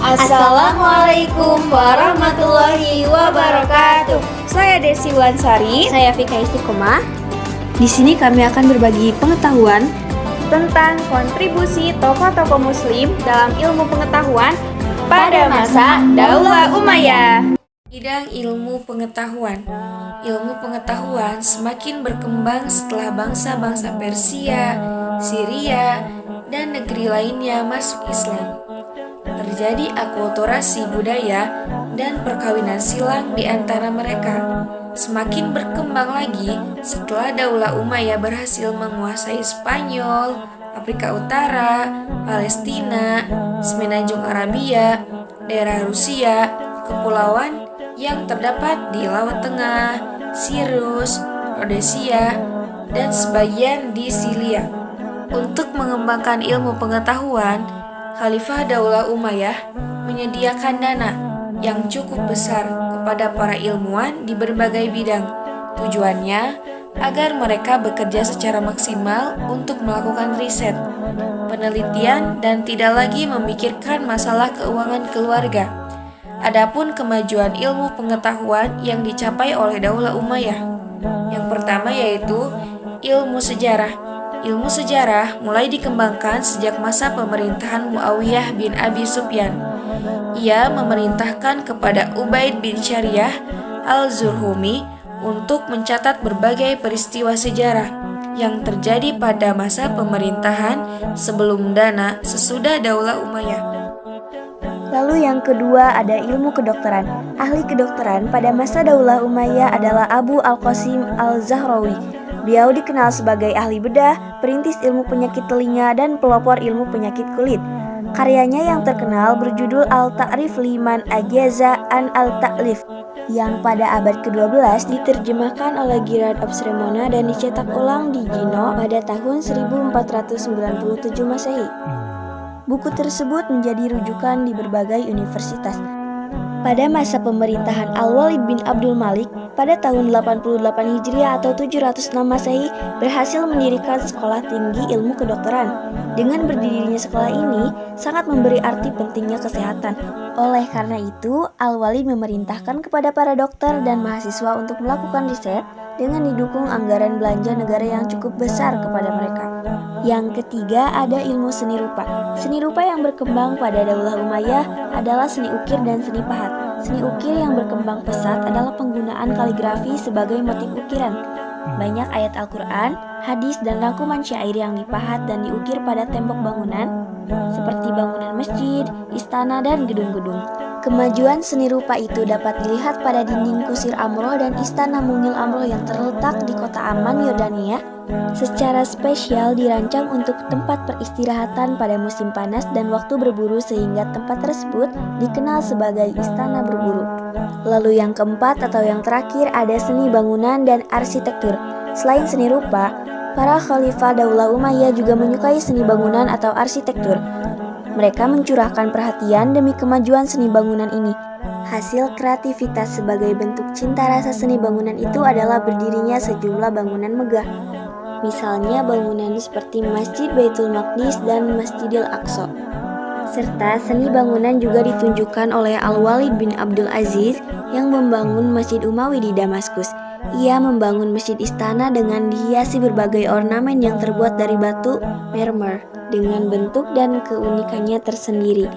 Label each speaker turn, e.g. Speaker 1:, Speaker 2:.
Speaker 1: Assalamualaikum warahmatullahi wabarakatuh.
Speaker 2: Saya Desi Wansari.
Speaker 1: Saya Fika Istiqomah.
Speaker 2: Di sini kami akan berbagi pengetahuan
Speaker 1: tentang kontribusi tokoh-tokoh muslim dalam ilmu pengetahuan pada masa Daulah Umayyah.
Speaker 2: Bidang ilmu pengetahuan. Ilmu pengetahuan semakin berkembang setelah bangsa-bangsa Persia, Syria, dan negeri lainnya masuk Islam. Terjadi akulturasi budaya dan perkawinan silang di antara mereka. Semakin berkembang lagi setelah Daulah Umayyah berhasil menguasai Spanyol, Afrika Utara, Palestina, Semenanjung Arabia, daerah Rusia, kepulauan yang terdapat di Laut Tengah, Sirus, Rhodesia, dan sebagian di Silia. Untuk mengembangkan ilmu pengetahuan, Khalifah Daulah Umayyah menyediakan dana yang cukup besar kepada para ilmuwan di berbagai bidang. Tujuannya agar mereka bekerja secara maksimal untuk melakukan riset, penelitian, dan tidak lagi memikirkan masalah keuangan keluarga. Adapun kemajuan ilmu pengetahuan yang dicapai oleh Daulah Umayyah, yang pertama yaitu ilmu sejarah. Ilmu sejarah mulai dikembangkan sejak masa pemerintahan Muawiyah bin Abi Sufyan. Ia memerintahkan kepada Ubaid bin Syariah al-Zurhumi untuk mencatat berbagai peristiwa sejarah yang terjadi pada masa pemerintahan sebelum dan sesudah Daulah Umayyah.
Speaker 1: Lalu yang kedua ada ilmu kedokteran. Ahli kedokteran pada masa Daulah Umayyah adalah Abu Al-Qasim Al-Zahrawi. Beliau dikenal sebagai ahli bedah, perintis ilmu penyakit telinga, dan pelopor ilmu penyakit kulit. Karyanya yang terkenal berjudul Al-Ta'rif Liman Ajaza an Al-Ta'lif, yang pada abad ke-12 diterjemahkan oleh Girard of Cremona dan dicetak ulang di Jino pada tahun 1497 Masehi. Buku tersebut menjadi rujukan di berbagai universitas. Pada masa pemerintahan Al-Walid bin Abdul Malik pada tahun 88 Hijriah atau 706 Masehi berhasil mendirikan sekolah tinggi ilmu kedokteran. Dengan berdirinya sekolah ini sangat memberi arti pentingnya kesehatan. Oleh karena itu, Al-Walid memerintahkan kepada para dokter dan mahasiswa untuk melakukan riset dengan didukung anggaran belanja negara yang cukup besar kepada mereka. Yang ketiga ada ilmu seni rupa. Seni rupa yang berkembang pada Daulah Umayyah adalah seni ukir dan seni pahat. Seni ukir yang berkembang pesat adalah penggunaan kaligrafi sebagai motif ukiran. Banyak ayat Al-Quran, hadis, dan rangkuman syair yang dipahat dan diukir pada tembok bangunan, seperti bangunan masjid, istana, dan gedung-gedung. Kemajuan seni rupa itu dapat dilihat pada dinding kusir Amroh dan istana Mungil Amroh yang terletak di kota Amman, Yordania. Secara spesial dirancang untuk tempat peristirahatan pada musim panas dan waktu berburu sehingga tempat tersebut dikenal sebagai istana berburu. Lalu yang keempat atau yang terakhir ada seni bangunan dan arsitektur. Selain seni rupa, para khalifah Daulah Umayyah juga menyukai seni bangunan atau arsitektur. Mereka mencurahkan perhatian demi kemajuan seni bangunan ini. Hasil kreativitas sebagai bentuk cinta rasa seni bangunan itu adalah berdirinya sejumlah bangunan megah. Misalnya bangunan seperti Masjid Baitul Maqdis dan Masjidil Aqsa. Serta seni bangunan juga ditunjukkan oleh Al-Walid bin Abdul Aziz yang membangun Masjid Umawi di Damaskus. Ia membangun masjid istana dengan dihiasi berbagai ornamen yang terbuat dari batu mermer dengan bentuk dan keunikannya tersendiri.